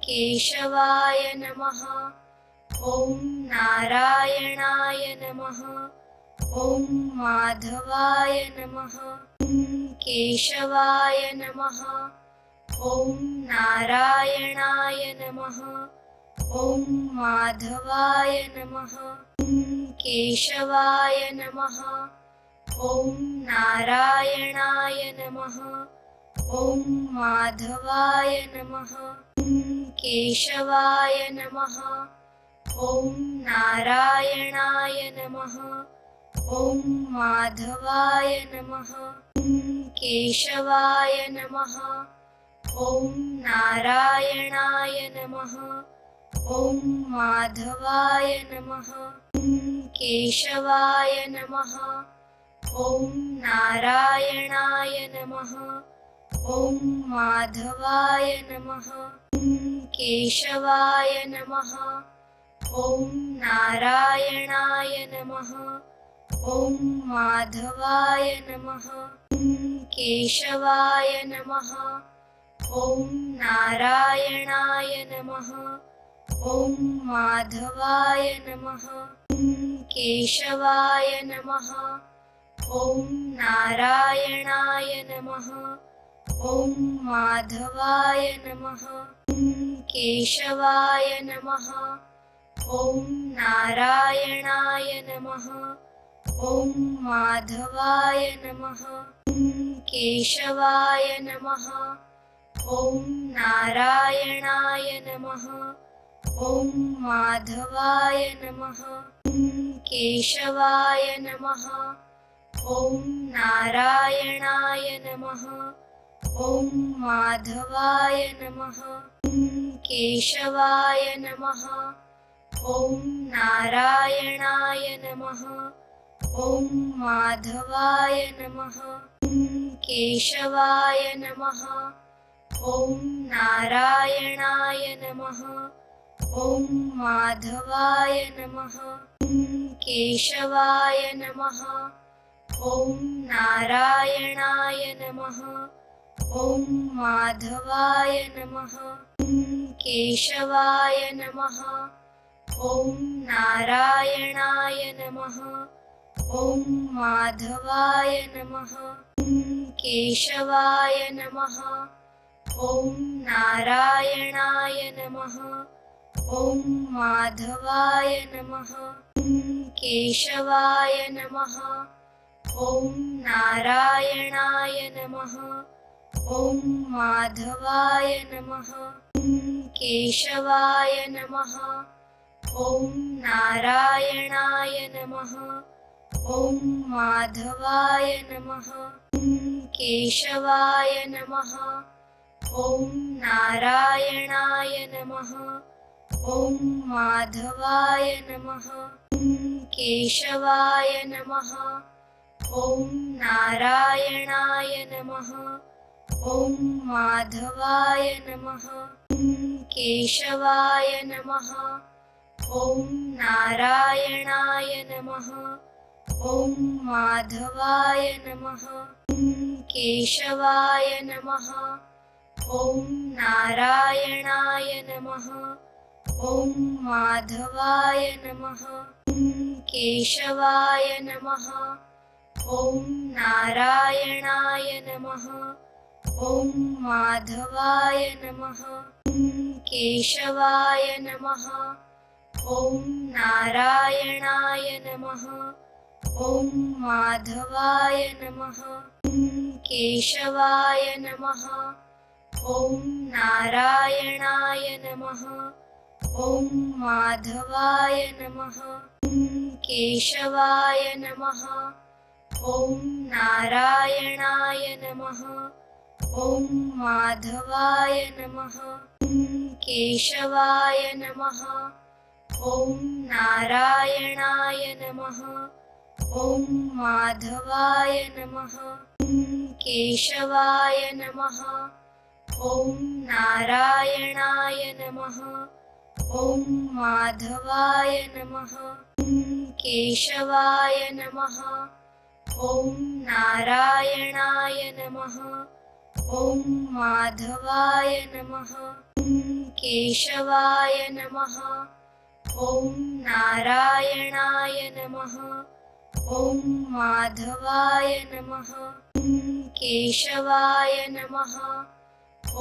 केशवाय नमः। ॐ नारायणाय नमः। ॐ माधवाय नमः। केशवाय नमः। ॐ नारायणाय नमः। ॐ माधवाय नमः। केशवाय नमः। ॐ नारायणाय नमः। ॐ माधवाय नमः। केशवाय नमः। ॐ नारायणाय नमः। ॐ माधवाय नमः। केशवाय नमः। ॐ नारायणाय नमः। ॐ माधवाय नमः। केशवाय नमः। ॐ नारायणाय नमः। ॐ माधवाय नमः। केशवाय नमः। ॐ नारायणाय नमः। ॐ माधवाय नमः। केशवाय नमः। ॐ नारायणाय नमः। ॐ माधवाय नमः। केशवाय नमः। ॐ नारायणाय नमः। ॐ माधवाय नमः। केशवाय नमः। ॐ नारायणाय नमः। ॐ माधवाय नमः। केशवाय नमः। ॐ नारायणाय नमः। ॐ माधवाय नमः। केशवाय नमः। ॐ नारायणाय नमः। ॐ माधवाय नमः। केशवाय नमः। ॐ नारायणाय नमः। ॐ माधवाय नमः। केशवाय नमः। ॐ नारायणाय नमः। ॐ माधवाय नमः। केशवाय नमः। ॐ नारायणाय नमः। ॐ माधवाय नमः। केशवाय नमः। ॐ नारायणाय नमः। ॐ माधवाय नमः। केशवाय नमः। ॐ नारायणाय नमः। ॐ माधवाय नमः। केशवाय नमः। ॐ नारायणाय नमः। ॐ माधवाय नमः। केशवाय नमः। ॐ नारायणाय नमः। ॐ माधवाय नमः। केशवाय नमः। ॐ नारायणाय नमः। ॐ माधवाय नमः। केशवाय नमः। ॐ नारायणाय नमः। ॐ माधवाय नमः। केशवाय नमः। ॐ नारायणाय नमः। ॐ माधवाय नमः। केशवाय नमः। ॐ नारायणाय नमः। ॐ माधवाय नमः। केशवाय नमः। ॐ नारायणाय नमः। ॐ माधवाय नमः। केशवाय नमः। ॐ नारायणाय नमः। ॐ माधवाय नमः। केशवाय नमः। ॐ नारायणाय नमः। ॐ माधवाय नमः। केशवाय नमः। ॐ नारायणाय नमः। ॐ माधवाय नमः। केशवाय नमः। ॐ नारायणाय नमः। ॐ माधवाय नमः। केशवाय नमः। ॐ नारायणाय नमः। ॐ माधवाय नमः। केशवाय नमः। ॐ नारायणाय नमः। ॐ माधवाय नमः। केशवाय नमः ॐ नारायणाय नमः ॐ माधवाय नमः ॐ केशवाय नमः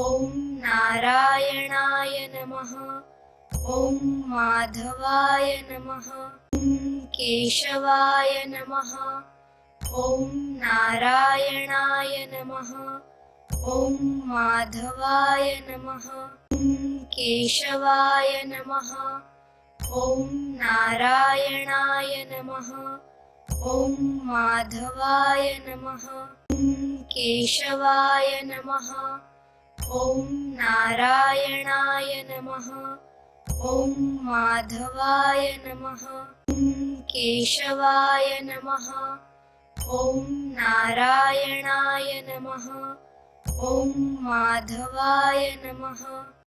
ॐ नारायणाय नमः ॐ माधवाय नमः ॐ केशवाय नमः ॐ नारायणाय नमः ॐ माधवाय नमः ॐ केशवाय नमः ॐ नारायणाय नमः ॐ माधवाय नमः ॐ केशवाय नमः ॐ नारायणाय नमः ॐ माधवाय नमः ॐ केशवाय नमः ॐ नारायणाय नमः ॐ माधवाय नमः।